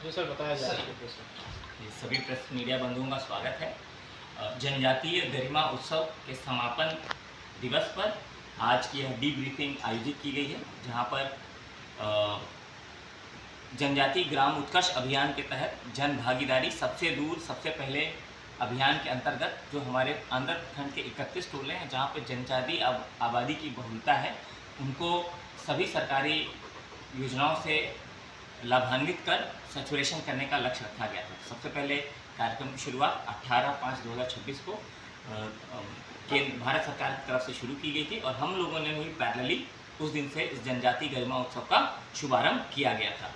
जी sir, बताया जाए। ये सभी प्रेस मीडिया बंधुओं का स्वागत है। जनजातीय गरिमा उत्सव के समापन दिवस पर आज की यह डीब्रीफिंग आयोजित की गई है, जहां पर जनजातीय ग्राम उत्कर्ष अभियान के तहत जन भागीदारी सबसे दूर सबसे पहले अभियान के अंतर्गत जो हमारे आंध्र खंड के 31 टोले हैं जहां पर जनजातीय आबादी की बहुलता है, उनको सभी सरकारी योजनाओं से लाभान्वित कर सैचुरेशन करने का लक्ष्य रखा गया था। सबसे पहले कार्यक्रम की शुरुआत 18/5/2026 को भारत सरकार की तरफ से शुरू की गई थी और हम लोगों ने भी पैरेलली उस दिन से इस जनजातीय गरिमा उत्सव का शुभारंभ किया गया था।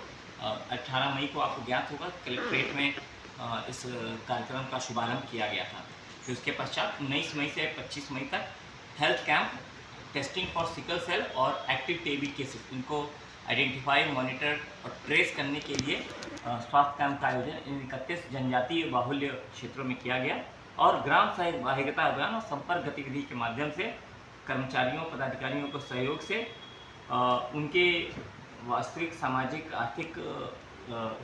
18 मई को आपको ज्ञात होगा कलेक्ट्रेट में इस कार्यक्रम का शुभारंभ किया गया था। फिर उसके पश्चात 19 मई से 25 मई तक health camp, testing for sickle cell और एक्टिव टीबी केसेस, इनको आइडेंटिफाई, मॉनिटर और ट्रेस करने के लिए स्वास्थ्य कैंप का आयोजन इन 31 जनजातीय बाहुल्य क्षेत्रों में किया गया और ग्राम सहभागिता अभियान और संपर्क गतिविधि के माध्यम से कर्मचारियों पदाधिकारियों को सहयोग से उनके वास्तविक सामाजिक आर्थिक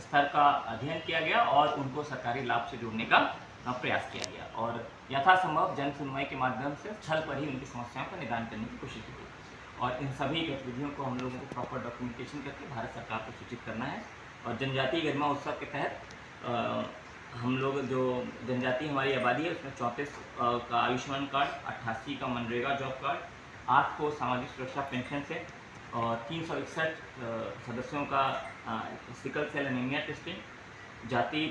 स्तर का अध्ययन किया गया और उनको सरकारी लाभ से जोड़ने का प्रयास किया गया और यथासंभव जन सुनवाई के माध्यम से स्थल पर ही उनकी समस्याओं का निदान करने की कोशिश की और इन सभी गतिविधियों को हम लोगों को प्रॉपर डॉक्यूमेंटेशन करके भारत सरकार को सूचित करना है। और जनजातीय गरिमा उत्सव के तहत हम लोग जो जनजातीय हमारी आबादी है उसमें 34 का आयुष्मान कार्ड, 88 का मनरेगा जॉब कार्ड, 8 को सामाजिक सुरक्षा पेंशन से और 361 सदस्यों का सिकल सेल एनीमिया टेस्टिंग, जाति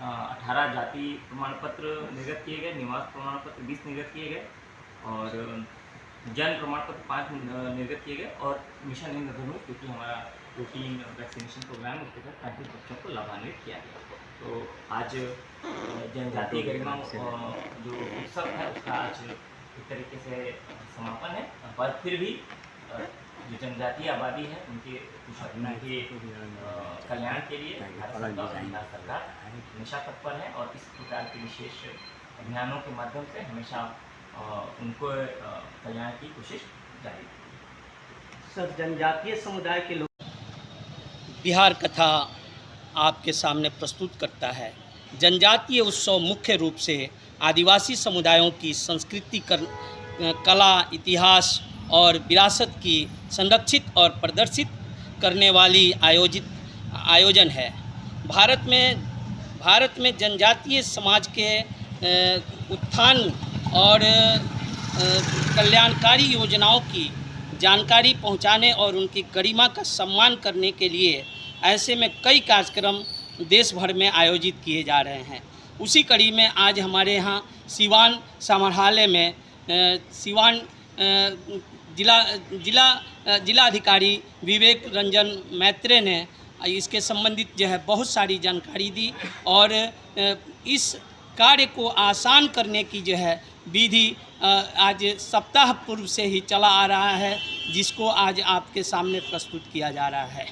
18 जाति प्रमाण पत्र निर्गत किए गए, निवास प्रमाण पत्र 20 निर्गत किए गए और जन प्रमाण पत्र 5 निर्गत किए गए और मिशन इंद्रधनुष क्योंकि हमारा रूटीन वैक्सीनेशन प्रोग्राम उसके तहत 35 बच्चों को लाभान्वित किया गया। तो आज जनजातीय गरिमा जो उत्सव है उसका आज एक तरीके से समापन है, पर फिर भी जो जनजातीय आबादी है उनके कल्याण के लिए भारत सरकार हमेशा तत्पर है और इस प्रकार के विशेष अभियानों के माध्यम से हमेशा उनको कल्याण की कोशिश जारी है। सर, जनजातीय समुदाय के लोग बिहार कथा आपके सामने प्रस्तुत करता है। जनजातीय उत्सव मुख्य रूप से आदिवासी समुदायों की संस्कृति, कला, इतिहास और विरासत की संरक्षित और प्रदर्शित करने वाली आयोजन है। भारत में जनजातीय समाज के उत्थान और कल्याणकारी योजनाओं की जानकारी पहुंचाने और उनकी गरिमा का सम्मान करने के लिए ऐसे में कई कार्यक्रम देश भर में आयोजित किए जा रहे हैं। उसी कड़ी में आज हमारे यहाँ सिवान समाहरणालय में सिवान जिला अधिकारी विवेक रंजन मैत्रे ने इसके संबंधित जो है बहुत सारी जानकारी दी और इस कार्य को आसान करने की जो है विधि आज सप्ताह पूर्व से ही चला आ रहा है, जिसको आज आपके सामने प्रस्तुत किया जा रहा है।